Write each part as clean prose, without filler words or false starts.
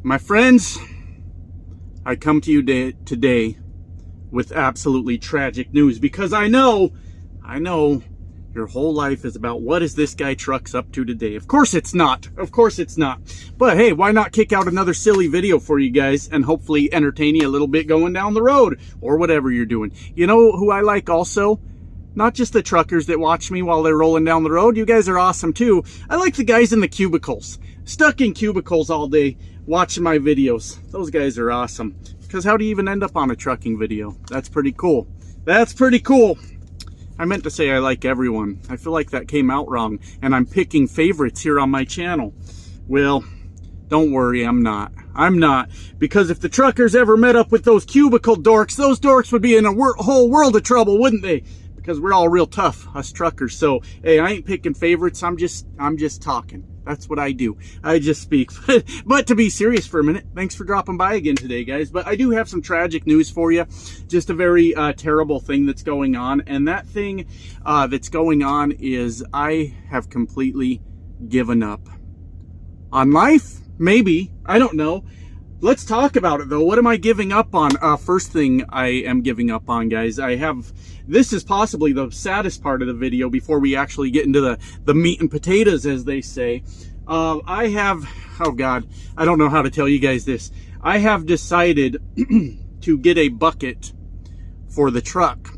My friends, I come to you today with absolutely tragic news, because I know your whole life is about what is this guy Truck's up to today. Of course it's not. Of course it's not. But hey, why not kick out another silly video for you guys and hopefully entertain you a little bit going down the road or whatever you're doing. You know who I like also? Not just the truckers that watch me while they're rolling down the road. You guys are awesome too. I like the guys in the cubicles. Stuck in cubicles all day watching my videos. Those guys are awesome. Because how do you even end up on a trucking video? That's pretty cool. That's pretty cool. I meant to say I like everyone. I feel like that came out wrong, and I'm picking favorites here on my channel. Well, don't worry, I'm not. I'm not. Because if the truckers ever met up with those cubicle dorks, those dorks would be in a whole world of trouble, wouldn't they? Because we're all real tough, us truckers. So, hey, I ain't picking favorites. I'm just talking. That's what I do. I just speak. But to be serious for a minute, thanks for dropping by again today, guys. But I do have some tragic news for you. Just a very terrible thing that's going on. And that thing that's going on is I have completely given up on life. Maybe. I don't know. Let's talk about it, though. What am I giving up on? First thing I am giving up on, guys, this is possibly the saddest part of the video before we actually get into the meat and potatoes, as they say. I have, oh God, I don't know how to tell you guys this. I have decided to get a bucket for the truck.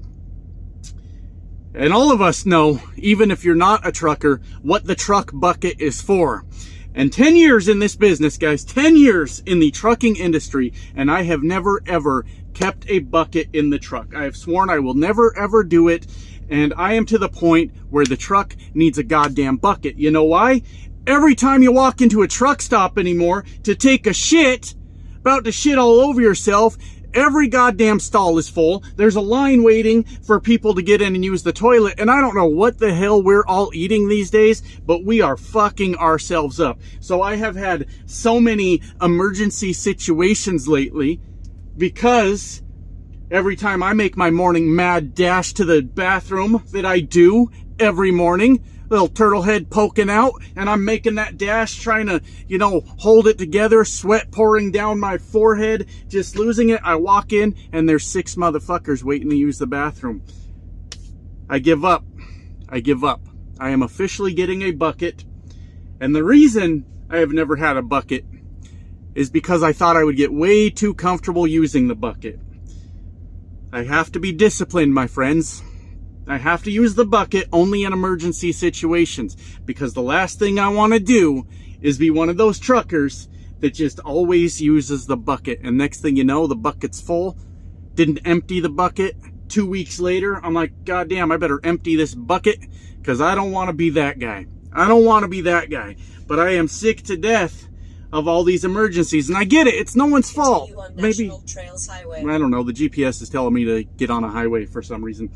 And all of us know, even if you're not a trucker, what the truck bucket is for. And 10 years in this business, guys, 10 years in the trucking industry, and I have never, ever kept a bucket in the truck. I have sworn I will never, ever do it, and I am to the point where the truck needs a goddamn bucket. You know why? Every time you walk into a truck stop anymore to take a shit, about to shit all over yourself, every goddamn stall is full. There's a line waiting for people to get in and use the toilet. And I don't know what the hell we're all eating these days, but we are fucking ourselves up. So I have had so many emergency situations lately because every time I make my morning mad dash to the bathroom that I do every morning, little turtle head poking out, and I'm making that dash, trying to, you know, hold it together, sweat pouring down my forehead, just losing it. I walk in, and there's 6 motherfuckers waiting to use the bathroom. I give up. I give up. I am officially getting a bucket, and the reason I have never had a bucket is because I thought I would get way too comfortable using the bucket. I have to be disciplined, my friends. I have to use the bucket only in emergency situations, because the last thing I want to do is be one of those truckers that just always uses the bucket. And next thing you know, the bucket's full. Didn't empty the bucket. 2 weeks later, I'm like, God damn, I better empty this bucket, because I don't want to be that guy. I don't want to be that guy. But I am sick to death of all these emergencies. And I get it. It's no one's fault. Maybe, Trails Highway. I don't know. The GPS is telling me to get on a highway for some reason.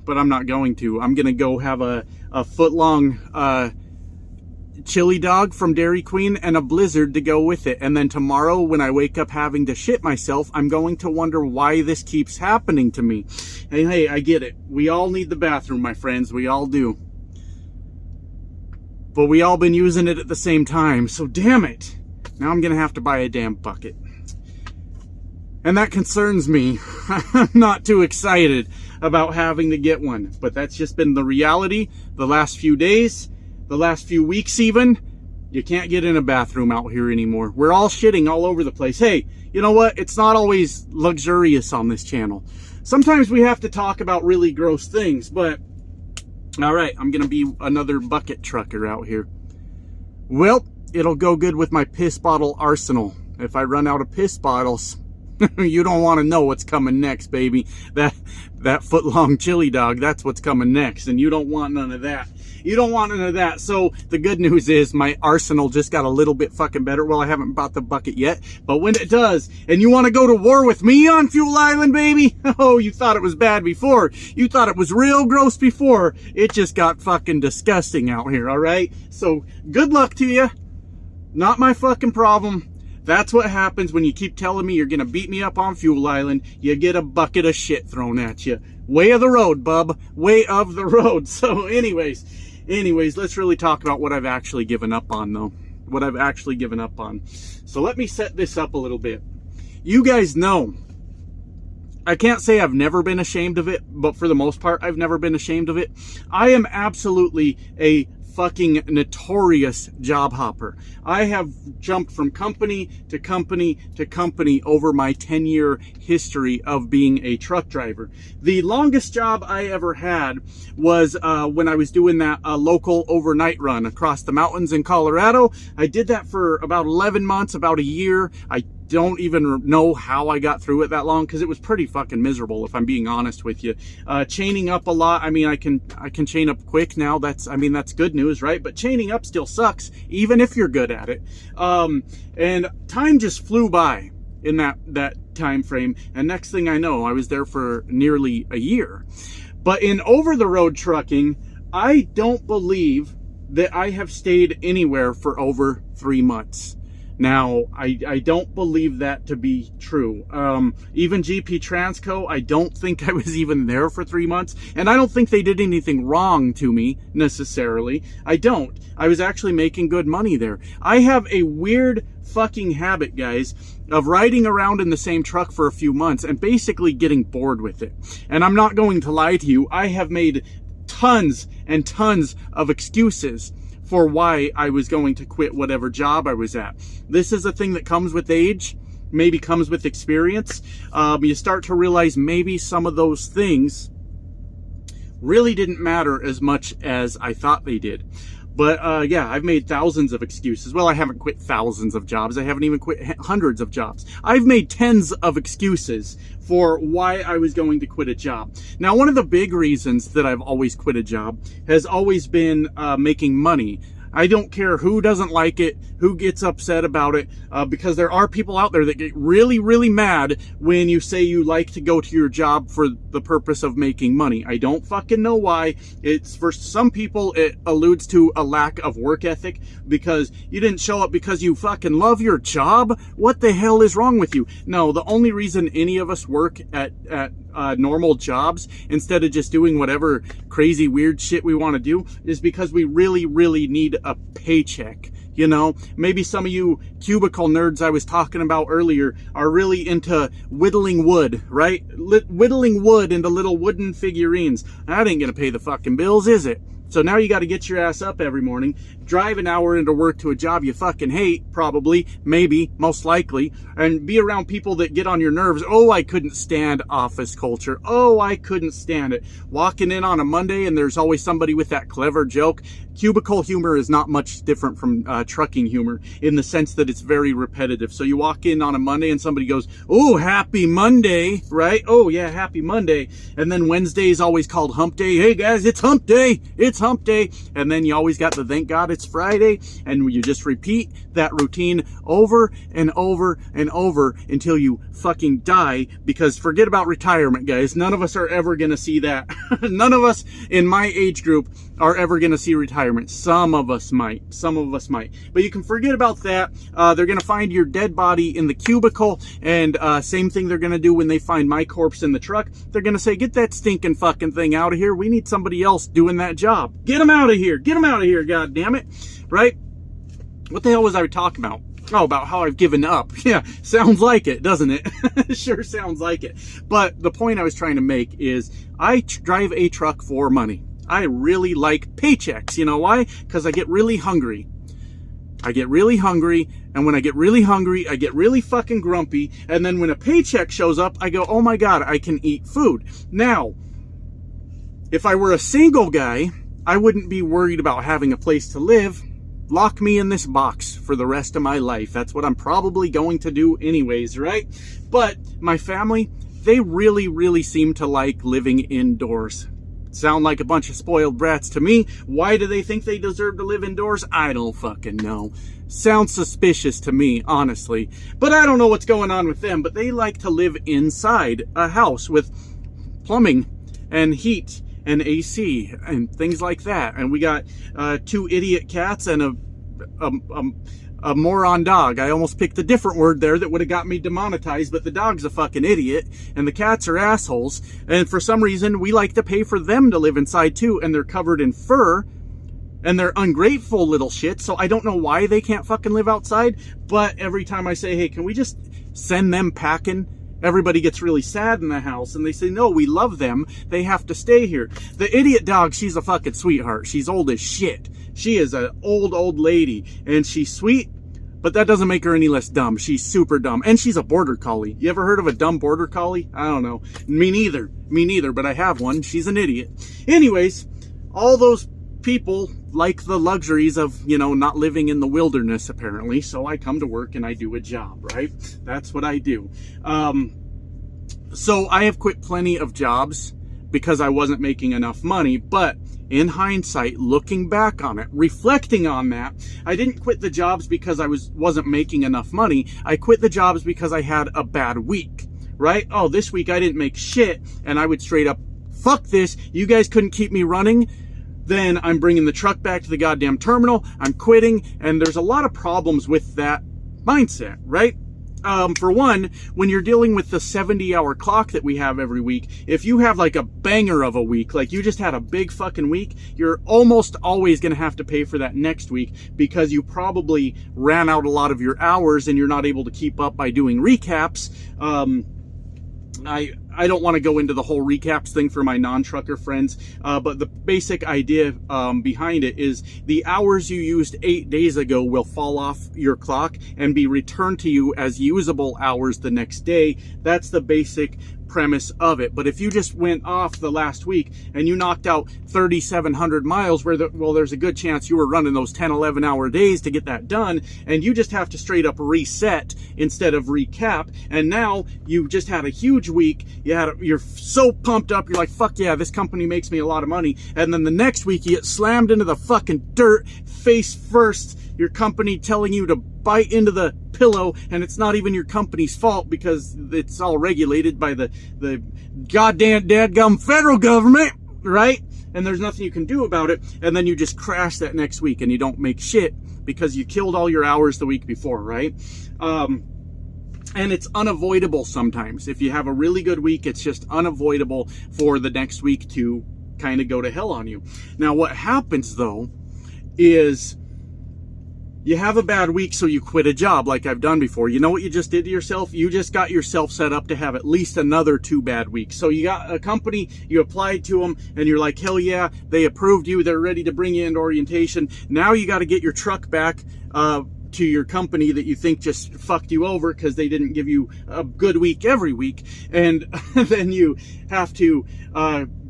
But I'm not going to. I'm going to go have a foot-long chili dog from Dairy Queen and a Blizzard to go with it. And then tomorrow when I wake up having to shit myself, I'm going to wonder why this keeps happening to me. And hey, I get it. We all need the bathroom, my friends. We all do. But we all been using it at the same time. So damn it. Now I'm going to have to buy a damn bucket. And that concerns me. I'm not too excited about having to get one. But that's just been the reality the last few days, the last few weeks even. You can't get in a bathroom out here anymore. We're all shitting all over the place. Hey, you know what? It's not always luxurious on this channel. Sometimes we have to talk about really gross things. But, all right, I'm going to be another bucket trucker out here. Well, it'll go good with my piss bottle arsenal. If I run out of piss bottles, you don't want to know what's coming next, baby. That foot-long chili dog, that's what's coming next. And you don't want none of that. You don't want none of that. So the good news is my arsenal just got a little bit fucking better. Well, I haven't bought the bucket yet. But when it does, and you want to go to war with me on Fuel Island, baby? Oh, you thought it was bad before. You thought it was real gross before. It just got fucking disgusting out here, all right? So good luck to you. Not my fucking problem. That's what happens when you keep telling me you're going to beat me up on Fuel Island. You get a bucket of shit thrown at you. Way of the road, bub. Way of the road. So anyways, let's really talk about what I've actually given up on, though. what I've actually given up on. So let me set this up a little bit. You guys know, I can't say I've never been ashamed of it, but for the most part, I've never been ashamed of it. I am absolutely a fucking notorious job hopper. I have jumped from company to company to company over my 10-year history of being a truck driver. The longest job I ever had was when I was doing that local overnight run across the mountains in Colorado. I did that for about 11 months, about a year. I don't even know how I got through it that long, because it was pretty fucking miserable, if I'm being honest with you. Chaining up a lot. I mean, I can chain up quick now. That's good news, right? But chaining up still sucks, even if you're good at it. And time just flew by in that time frame. And next thing I know, I was there for nearly a year. But in over-the-road trucking, I don't believe that I have stayed anywhere for over 3 months. Now, I don't believe that to be true. Even GP Transco, I don't think I was even there for 3 months. And I don't think they did anything wrong to me, necessarily. I don't. I was actually making good money there. I have a weird fucking habit, guys, of riding around in the same truck for a few months and basically getting bored with it. And I'm not going to lie to you. I have made tons and tons of excuses for why I was going to quit whatever job I was at. This is a thing that comes with age, maybe comes with experience. You start to realize maybe some of those things really didn't matter as much as I thought they did. But yeah, I've made thousands of excuses. Well, I haven't quit thousands of jobs. I haven't even quit hundreds of jobs. I've made tens of excuses for why I was going to quit a job. Now, one of the big reasons that I've always quit a job has always been making money. I don't care who doesn't like it, who gets upset about it, because there are people out there that get really, really mad when you say you like to go to your job for the purpose of making money. I don't fucking know why. It's, for some people, it alludes to a lack of work ethic, because you didn't show up because you fucking love your job. What the hell is wrong with you? No, the only reason any of us work at normal jobs instead of just doing whatever crazy weird shit we want to do is because we really, really need a paycheck. You know, maybe some of you cubicle nerds I was talking about earlier are really into whittling wood, right? Whittling wood into little wooden figurines. That ain't gonna pay the fucking bills, is it? So now you got to get your ass up every morning, drive an hour into work to a job you fucking hate, probably, maybe, most likely, and be around people that get on your nerves. Oh, I couldn't stand office culture. Oh, I couldn't stand it. Walking in on a Monday and there's always somebody with that clever joke. Cubicle humor is not much different from trucking humor in the sense that it's very repetitive. So you walk in on a Monday and somebody goes, oh, happy Monday, right? Oh, yeah, happy Monday. And then Wednesday is always called hump day. Hey, guys, it's hump day. It's hump day. And then you always got the thank God it's Friday. And you just repeat that routine over and over and over until you fucking die, because forget about retirement, guys. None of us are ever going to see that. None of us in my age group are ever going to see retirement. Some of us might. But you can forget about that. They're going to find your dead body in the cubicle, and same thing they're going to do when they find my corpse in the truck. They're going to say, get that stinking fucking thing out of here. We need somebody else doing that job. Get them out of here. Get them out of here, God damn it. Right? What the hell was I talking about? Oh, about how I've given up. Yeah, sounds like it, doesn't it? Sure sounds like it. But the point I was trying to make is I drive a truck for money. I really like paychecks. You know why? Because I get really hungry. And when I get really hungry, I get really fucking grumpy. And then when a paycheck shows up, I go, oh my God, I can eat food. Now, if I were a single guy, I wouldn't be worried about having a place to live. Lock me in this box for the rest of my life. That's what I'm probably going to do anyways, right? But my family, they really, really seem to like living indoors. Sound like a bunch of spoiled brats to me. Why do they think they deserve to live indoors? I don't fucking know. Sounds suspicious to me, honestly. But I don't know what's going on with them. But they like to live inside a house with plumbing and heat and AC and things like that. And we got 2 idiot cats and a moron dog. I almost picked a different word there that would have got me demonetized, but the dog's a fucking idiot and the cats are assholes. And for some reason, we like to pay for them to live inside too, and they're covered in fur. And they're ungrateful little shit, so I don't know why they can't fucking live outside. But every time I say, hey, can we just send them packing? Everybody gets really sad in the house, and they say, no, we love them. They have to stay here. The idiot dog, she's a fucking sweetheart. She's old as shit. She is an old lady, and she's sweet, but that doesn't make her any less dumb. She's super dumb, and she's a border collie. You ever heard of a dumb border collie? I don't know. Me neither, but I have one. She's an idiot. Anyways, all those people like the luxuries of, you know, not living in the wilderness, apparently. So I come to work and I do a job, right? That's what I do. So I have quit plenty of jobs because I wasn't making enough money. But in hindsight, looking back on it, reflecting on that, I didn't quit the jobs because I wasn't making enough money. I quit the jobs because I had a bad week, right? Oh, this week I didn't make shit, and I would straight up, fuck this. You guys couldn't keep me running. Then I'm bringing the truck back to the goddamn terminal. I'm quitting. And there's a lot of problems with that mindset, right? For one, when you're dealing with the 70-hour clock that we have every week, if you have like a banger of a week, like you just had a big fucking week, you're almost always going to have to pay for that next week because you probably ran out a lot of your hours and you're not able to keep up by doing recaps. I don't want to go into the whole recaps thing for my non-trucker friends, but the basic idea behind it is the hours you used 8 days ago will fall off your clock and be returned to you as usable hours the next day. That's the basic premise of it. But if you just went off the last week and you knocked out 3,700 miles, well, there's a good chance you were running those 10, 11 hour days to get that done, and you just have to straight up reset instead of recap. And now you just had a huge week. You're so pumped up. You're like, fuck yeah, this company makes me a lot of money. And then the next week you get slammed into the fucking dirt face first. Your company telling you to bite into the pillow, and it's not even your company's fault because it's all regulated by the goddamn dadgum federal government, right? And there's nothing you can do about it. And then you just crash that next week and you don't make shit because you killed all your hours the week before, right? And it's unavoidable sometimes. If you have a really good week, it's just unavoidable for the next week to kind of go to hell on you. Now, what happens though is you have a bad week, so you quit a job like I've done before. You know what you just did to yourself? You just got yourself set up to have at least another 2 bad weeks. So you got a company, you applied to them, and you're like, hell yeah, they approved you. They're ready to bring you into orientation. Now you got to get your truck back to your company that you think just fucked you over because they didn't give you a good week every week. And then you have to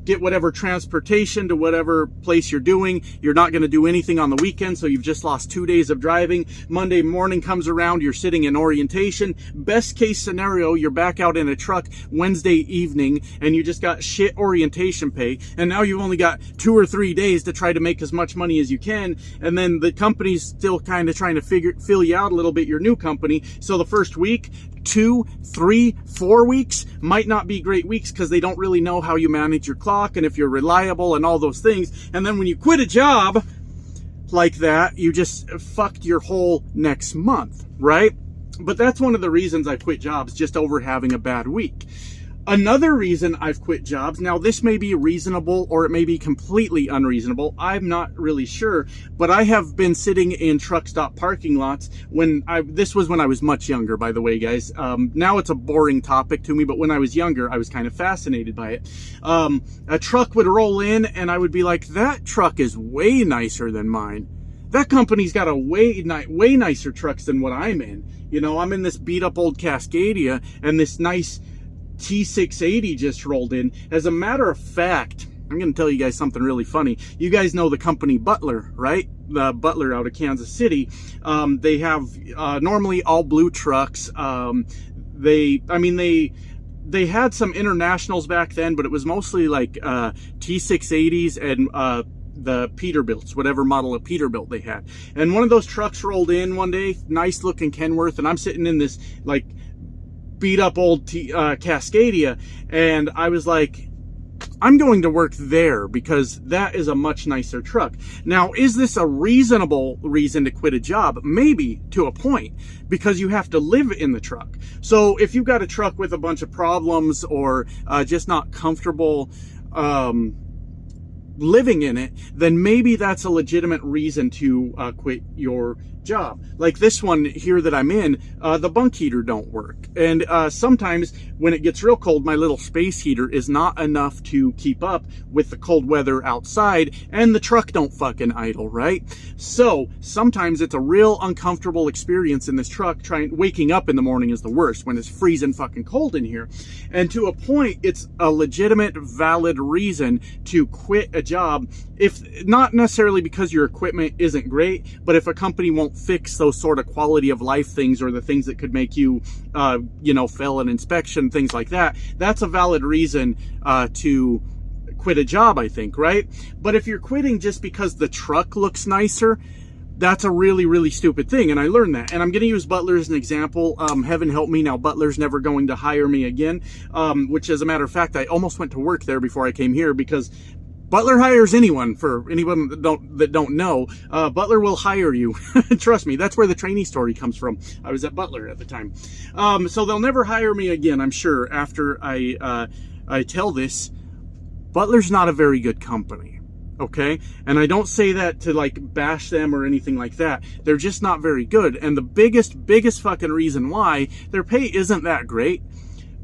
get whatever transportation to whatever place you're doing. You're not going to do anything on the weekend, so you've just lost 2 days of driving. Monday morning comes around, you're sitting in orientation. Best case scenario, you're back out in a truck Wednesday evening, and you just got shit orientation pay, and now you've only got 2 or 3 days to try to make as much money as you can, and then the company's still kind of trying to fill you out a little bit, your new company. So the first week, 2, 3, 4 weeks might not be great weeks because they don't really know how you manage your clock and if you're reliable and all those things. And then when you quit a job like that, you just fucked your whole next month, right? But that's one of the reasons I quit jobs, just over having a bad week. Another reason I've quit jobs, now this may be reasonable or it may be completely unreasonable, I'm not really sure, but I have been sitting in truck stop parking lots this was when I was much younger, by the way, guys. Now it's a boring topic to me, but when I was younger, I was kind of fascinated by it. A truck would roll in and I would be like, that truck is way nicer than mine. That company's got a way nicer trucks than what I'm in. You know, I'm in this beat up old Cascadia and this nice T680 just rolled in. As a matter of fact, I'm going to tell you guys something really funny. You guys know the company Butler, right? The Butler out of Kansas City. They have normally all blue trucks. They had some internationals back then, but it was mostly like T680s and the Peterbilts, whatever model of Peterbilt they had. And one of those trucks rolled in one day, nice looking Kenworth, and I'm sitting in this like beat up old Cascadia, and I was like, I'm going to work there because that is a much nicer truck. Now, is this a reasonable reason to quit a job? Maybe, to a point, because you have to live in the truck. So if you've got a truck with a bunch of problems or just not comfortable living in it, then maybe that's a legitimate reason to quit your job. Like this one here that I'm in, the bunk heater don't work. And sometimes when it gets real cold, my little space heater is not enough to keep up with the cold weather outside, and the truck don't fucking idle, right? So sometimes it's a real uncomfortable experience in this truck. Waking up in the morning is the worst when it's freezing fucking cold in here. And to a point, it's a legitimate, valid reason to quit a job, if not necessarily because your equipment isn't great, but if a company won't fix those sort of quality of life things, or the things that could make you, fail an inspection, things like that. That's a valid reason to quit a job, I think, right? But if you're quitting just because the truck looks nicer, that's a really, really stupid thing. And I learned that. And I'm going to use Butler as an example. Heaven help me, now Butler's never going to hire me again, which as a matter of fact, I almost went to work there before I came here, because Butler hires anyone. For anyone that don't know, Butler will hire you. Trust me, that's where the trainee story comes from. I was at Butler at the time. So they'll never hire me again, I'm sure, after I tell this. Butler's not a very good company, okay? And I don't say that to like bash them or anything like that. They're just not very good. And the biggest fucking reason why, their pay isn't that great.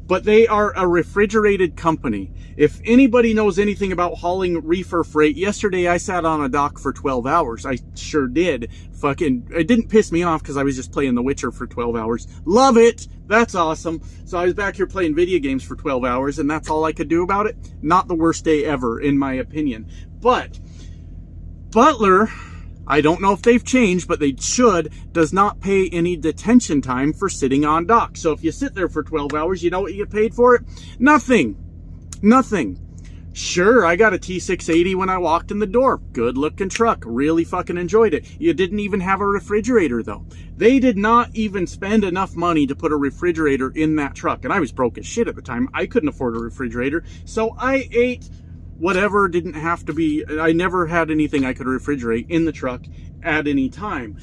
But they are a refrigerated company. If anybody knows anything about hauling reefer freight, yesterday I sat on a dock for 12 hours. I sure did. It didn't piss me off because I was just playing The Witcher for 12 hours. Love it. That's awesome. So I was back here playing video games for 12 hours, and that's all I could do about it. Not the worst day ever, in my opinion. But Butler, I don't know if they've changed, but they should, does not pay any detention time for sitting on dock. So if you sit there for 12 hours, you know what you get paid for it? Nothing. Nothing. Sure, I got a T680 when I walked in the door. Good looking truck. Really fucking enjoyed it. You didn't even have a refrigerator though. They did not even spend enough money to put a refrigerator in that truck. And I was broke as shit at the time. I couldn't afford a refrigerator. So I ate whatever didn't have to be. I never had anything I could refrigerate in the truck at any time.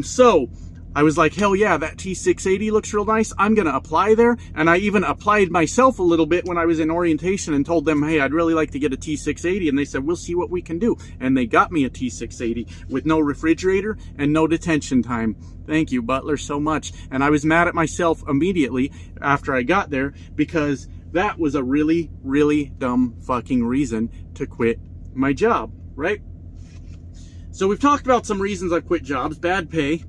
So I was like, hell yeah, that T680 looks real nice. I'm going to apply there. And I even applied myself a little bit when I was in orientation and told them, hey, I'd really like to get a T680. And they said, we'll see what we can do. And they got me a T680 with no refrigerator and no detention time. Thank you, Butler, so much. And I was mad at myself immediately after I got there, because that was a really, really dumb fucking reason to quit my job, right? So we've talked about some reasons I've quit jobs. Bad pay.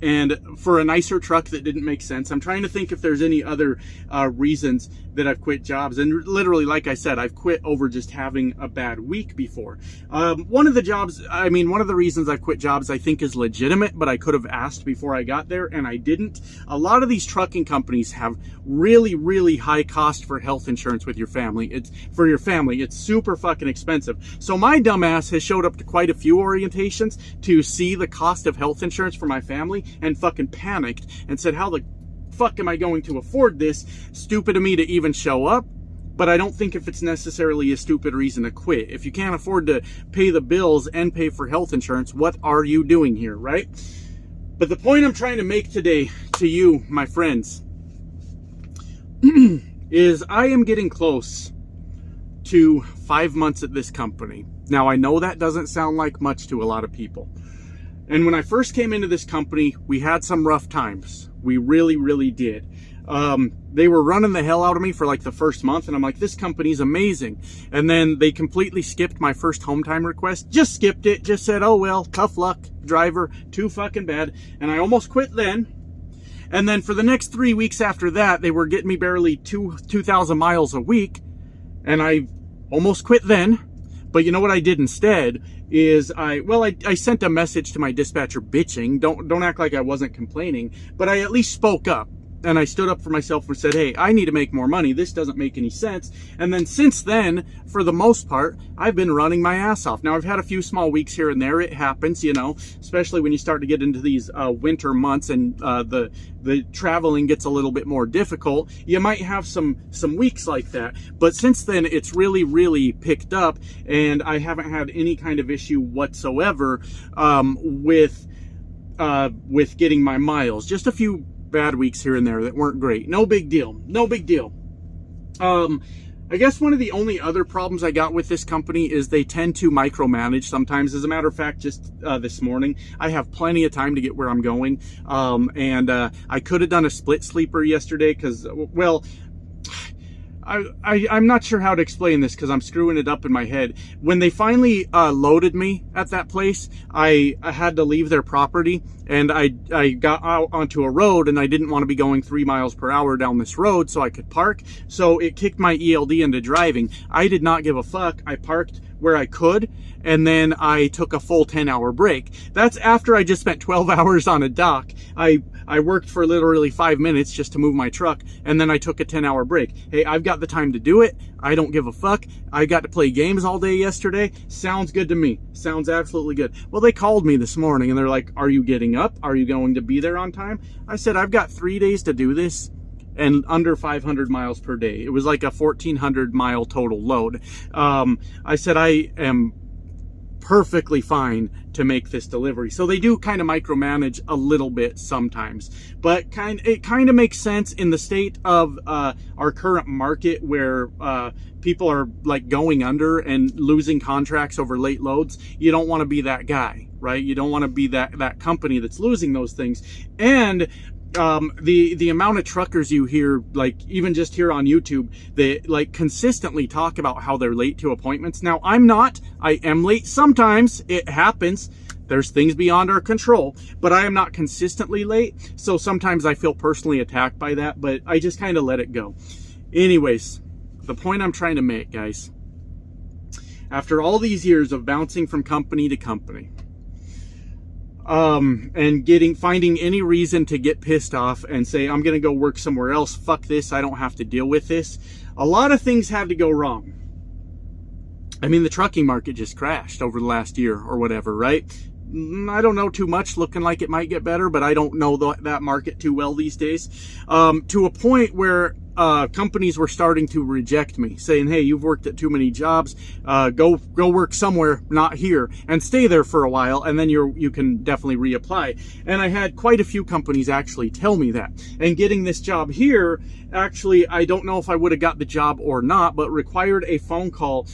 And for a nicer truck that didn't make sense. I'm trying to think if there's any other reasons that I've quit jobs. And literally, like I said, I've quit over just having a bad week before. One of the reasons I've quit jobs I think is legitimate, but I could have asked before I got there and I didn't. A lot of these trucking companies have really, really high cost for health insurance with your family. It's super fucking expensive. So my dumbass has showed up to quite a few orientations to see the cost of health insurance for my family, and fucking panicked and said, how the fuck am I going to afford this? Stupid of me to even show up. But I don't think if it's necessarily a stupid reason to quit. If you can't afford to pay the bills and pay for health insurance, what are you doing here, right? But the point I'm trying to make today to you, my friends, is I am getting close to 5 months at this company. Now, I know that doesn't sound like much to a lot of people. And when I first came into this company, we had some rough times. We really, really did. They were running the hell out of me for like the first month, and I'm like, this company's amazing. And then they completely skipped my first home time request. Just skipped it. Just said, oh well, tough luck, driver, too fucking bad. And I almost quit then. And then for the next 3 weeks after that, they were getting me barely 2,000 miles a week. And I almost quit then. But you know what I did instead is I sent a message to my dispatcher bitching. Don't act like I wasn't complaining, but I at least spoke up. And I stood up for myself and said, hey, I need to make more money. This doesn't make any sense. And then since then, for the most part, I've been running my ass off. Now, I've had a few small weeks here and there. It happens, you know, especially when you start to get into these winter months and the traveling gets a little bit more difficult. You might have some weeks like that. But since then, it's really, really picked up. And I haven't had any kind of issue whatsoever with getting my miles. Just a few bad weeks here and there that weren't great. No big deal. No big deal. I guess one of the only other problems I got with this company is they tend to micromanage sometimes. As a matter of fact, just this morning, I have plenty of time to get where I'm going. And I could have done a split sleeper yesterday because, well, I'm not sure how to explain this because I'm screwing it up in my head. When they finally loaded me at that place, I had to leave their property, and I got out onto a road, and I didn't want to be going 3 miles per hour down this road so I could park. So it kicked my ELD into driving. I did not give a fuck. I parked where I could, and then I took a full 10-hour break. That's after I just spent 12 hours on a dock. I worked for literally 5 minutes just to move my truck, and then I took a 10-hour break. Hey, I've got the time to do it. I don't give a fuck. I got to play games all day yesterday. Sounds good to me. Sounds absolutely good. Well, they called me this morning, and they're like, are you getting up? Are you going to be there on time? I said, I've got 3 days to do this, and under 500 miles per day. It was like a 1,400 mile total load. I said, I am perfectly fine to make this delivery. So they do kind of micromanage a little bit sometimes, but it kind of makes sense in the state of our current market where people are like going under and losing contracts over late loads. You don't want to be that guy, right? You don't want to be that company that's losing those things. And the amount of truckers you hear, like even just here on YouTube, they like consistently talk about how they're late to appointments. Now, I'm not. I am late sometimes. It happens. There's things beyond our control, but I am not consistently late. So sometimes I feel personally attacked by that, but I just kind of let it go. Anyways, the point I'm trying to make, guys, after all these years of bouncing from company to company, and finding any reason to get pissed off and say, I'm going to go work somewhere else. Fuck this. I don't have to deal with this. A lot of things had to go wrong. I mean, the trucking market just crashed over the last year or whatever, right? I don't know too much, looking like it might get better, but I don't know that market too well these days. To a point where companies were starting to reject me, saying, hey, you've worked at too many jobs, go work somewhere, not here, and stay there for a while, and then you can definitely reapply. And I had quite a few companies actually tell me that. And getting this job here, actually, I don't know if I would have got the job or not, but required a phone call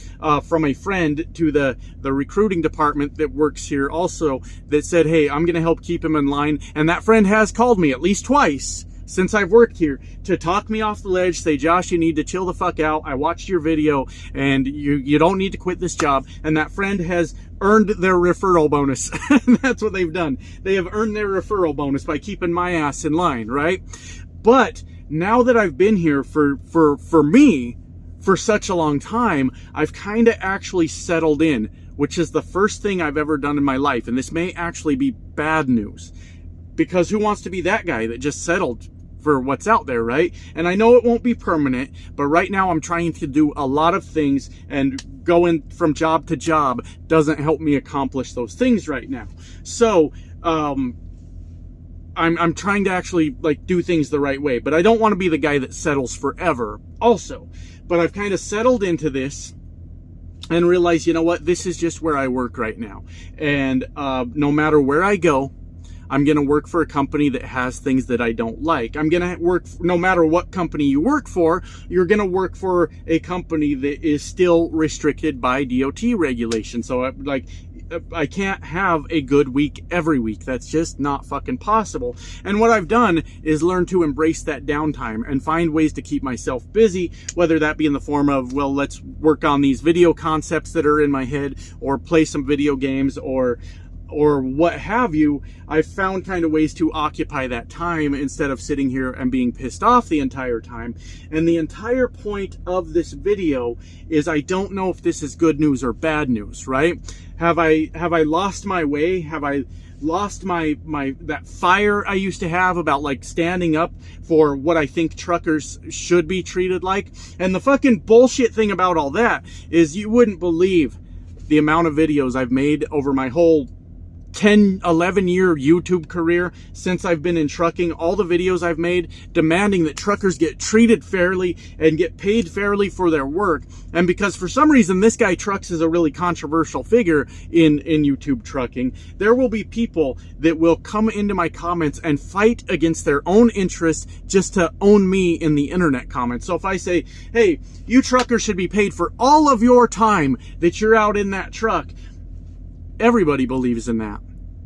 from a friend to the recruiting department that works here also, that said, hey, I'm going to help keep him in line. And that friend has called me at least twice since I've worked here to talk me off the ledge, say, Josh, you need to chill the fuck out. I watched your video and you don't need to quit this job. And that friend has earned their referral bonus. That's what they've done. They have earned their referral bonus by keeping my ass in line, right? But now that I've been here for me for such a long time, I've kind of actually settled in, which is the first thing I've ever done in my life. And this may actually be bad news, because who wants to be that guy that just settled for what's out there, right? And I know it won't be permanent, but right now I'm trying to do a lot of things, and going from job to job doesn't help me accomplish those things right now. So I'm trying to actually like do things the right way, but I don't want to be the guy that settles forever also. But I've kind of settled into this and realized, you know what, this is just where I work right now. And no matter where I go, I'm going to work for a company that has things that I don't like. I'm going to work, no matter what company you work for, you're going to work for a company that is still restricted by DOT regulations. So I can't have a good week every week. That's just not fucking possible. And what I've done is learn to embrace that downtime and find ways to keep myself busy, whether that be in the form of, well, let's work on these video concepts that are in my head, or play some video games, or what have you. I've found kind of ways to occupy that time instead of sitting here and being pissed off the entire time. And the entire point of this video is, I don't know if this is good news or bad news, right? Have I lost my way? Have I lost my that fire I used to have about like standing up for what I think truckers should be treated like? And the fucking bullshit thing about all that is, you wouldn't believe the amount of videos I've made over my whole 10, 11-year YouTube career, since I've been in trucking, all the videos I've made demanding that truckers get treated fairly and get paid fairly for their work. And because for some reason this guy Trucks is a really controversial figure in YouTube trucking, there will be people that will come into my comments and fight against their own interests just to own me in the internet comments. So if I say, hey, you truckers should be paid for all of your time that you're out in that truck, everybody believes in that.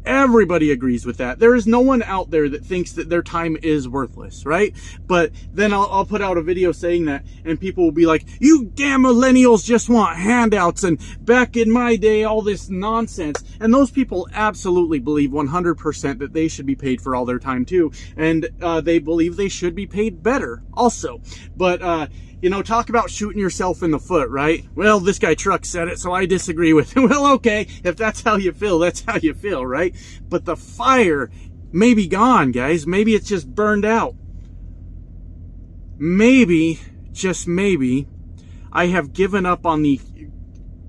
Everybody agrees with that. There is no one out there that thinks that their time is worthless, right? But then I'll put out a video saying that, and people will be like, you damn millennials just want handouts, and back in my day, all this nonsense. And those people absolutely believe 100% that they should be paid for all their time too. And they believe they should be paid better also. But, you know, talk about shooting yourself in the foot, right? Well, this guy Truck said it, so I disagree with him. Well, okay, if that's how you feel, that's how you feel, right? But the fire may be gone, guys. Maybe it's just burned out. Maybe, just maybe, I have given up on the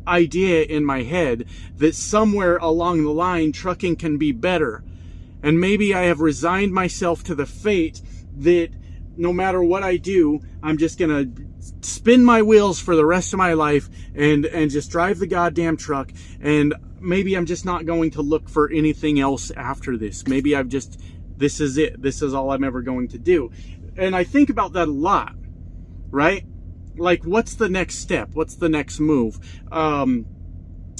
idea in my head that somewhere along the line, trucking can be better. And maybe I have resigned myself to the fate that no matter what I do, I'm just gonna spin my wheels for the rest of my life and just drive the goddamn truck. And maybe I'm just not going to look for anything else after this. Maybe this is it. This is all I'm ever going to do. And I think about that a lot, right? Like, what's the next step? What's the next move?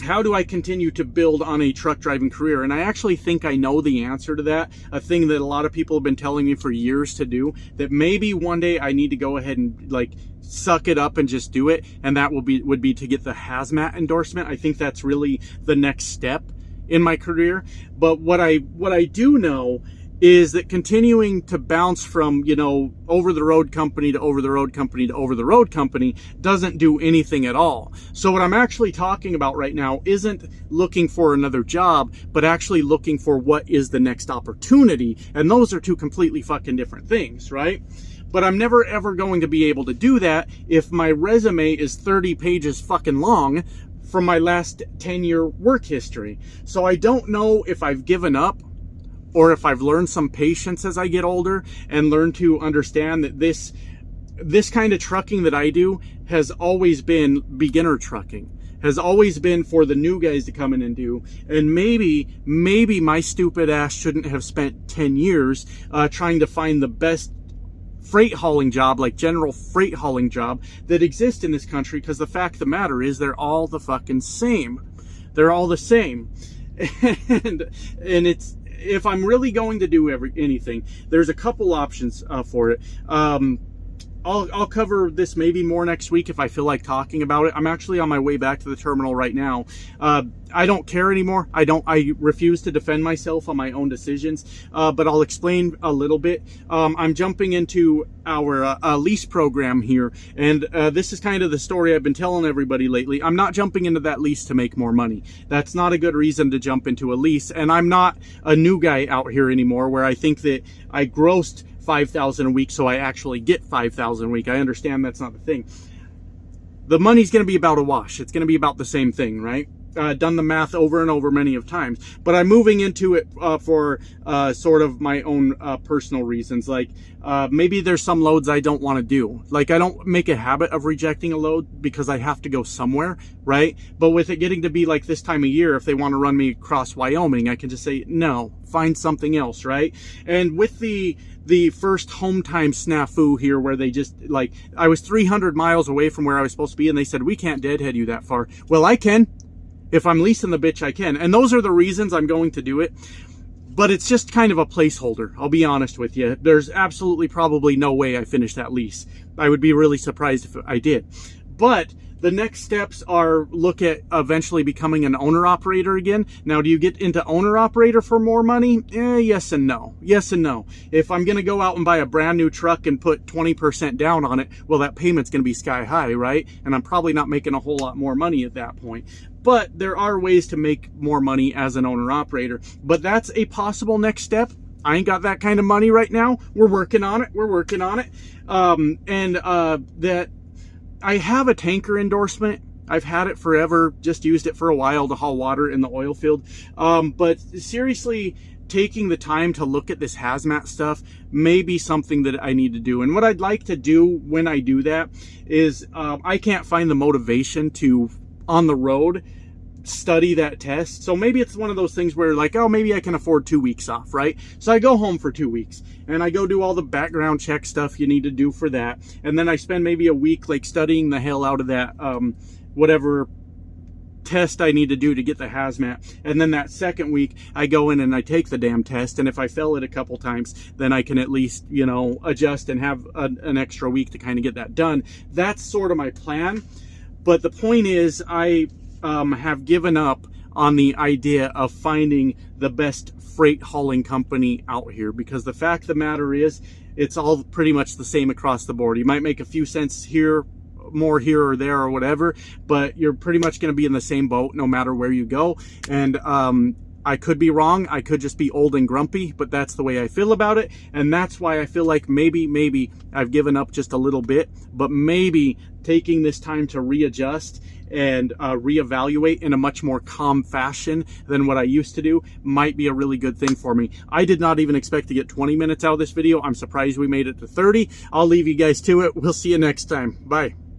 How do I continue to build on a truck driving career? And I actually think I know the answer to that. A thing that a lot of people have been telling me for years to do, that maybe one day I need to go ahead and like suck it up and just do it. And that would be to get the hazmat endorsement. I think that's really the next step in my career. But what I do know is that continuing to bounce from, you know, over-the-road company to over-the-road company to over-the-road company doesn't do anything at all. So what I'm actually talking about right now isn't looking for another job, but actually looking for what is the next opportunity. And those are two completely fucking different things, right? But I'm never ever going to be able to do that if my resume is 30 pages fucking long from my last 10-year work history. So I don't know if I've given up, or if I've learned some patience as I get older and learn to understand that this kind of trucking that I do has always been beginner trucking, has always been for the new guys to come in and do. And maybe my stupid ass shouldn't have spent 10 years trying to find the best freight hauling job, like general freight hauling job that exists in this country, because the fact of the matter is they're all the fucking same. They're all the same. And it's, if I'm really going to do anything, there's a couple options for it. I'll cover this maybe more next week if I feel like talking about it. I'm actually on my way back to the terminal right now. I don't care anymore. I refuse to defend myself on my own decisions, but I'll explain a little bit. I'm jumping into our lease program here, and this is kind of the story I've been telling everybody lately. I'm not jumping into that lease to make more money. That's not a good reason to jump into a lease, and I'm not a new guy out here anymore where I think that I grossed $5,000 a week, so I actually get $5,000 a week. I understand that's not the thing. The money's going to be about a wash. It's going to be about the same thing, right? Done the math over and over many of times, but I'm moving into it for sort of my own personal reasons. Like maybe there's some loads I don't want to do. Like I don't make a habit of rejecting a load because I have to go somewhere, right? But with it getting to be like this time of year, if they want to run me across Wyoming, I can just say no, find something else, right? And with the first home time snafu here, where they just, like, I was 300 miles away from where I was supposed to be, and they said, we can't deadhead you that far. Well, I can. If I'm leasing the bitch, I can. And those are the reasons I'm going to do it. But it's just kind of a placeholder. I'll be honest with you. There's absolutely probably no way I finish that lease. I would be really surprised if I did. But the next steps are look at eventually becoming an owner-operator again. Now, do you get into owner-operator for more money? Yes and no. Yes and no. If I'm going to go out and buy a brand new truck and put 20% down on it, well, that payment's going to be sky high, right? And I'm probably not making a whole lot more money at that point. But there are ways to make more money as an owner-operator. But that's a possible next step. I ain't got that kind of money right now. We're working on it. We're working on it. That I have a tanker endorsement. I've had it forever, just used it for a while to haul water in the oil field. But seriously, taking the time to look at this hazmat stuff may be something that I need to do. And what I'd like to do when I do that is I can't find the motivation to, on the road, study that test. So maybe it's one of those things where like, oh, maybe I can afford 2 weeks off, right? So I go home for 2 weeks and I go do all the background check stuff you need to do for that. And then I spend maybe a week like studying the hell out of that, whatever test I need to do to get the hazmat. And then that second week I go in and I take the damn test. And if I fail it a couple times, then I can at least, you know, adjust and have an extra week to kind of get that done. That's sort of my plan. But the point is, I have given up on the idea of finding the best freight hauling company out here, because the fact of the matter is it's all pretty much the same across the board. You might make a few cents here, more here or there or whatever, but you're pretty much going to be in the same boat no matter where you go. And I could be wrong. I could just be old and grumpy, but that's the way I feel about it. And that's why I feel like maybe I've given up just a little bit, but maybe taking this time to readjust and reevaluate in a much more calm fashion than what I used to do might be a really good thing for me. I did not even expect to get 20 minutes out of this video. I'm surprised we made it to 30. I'll leave you guys to it. We'll see you next time. Bye.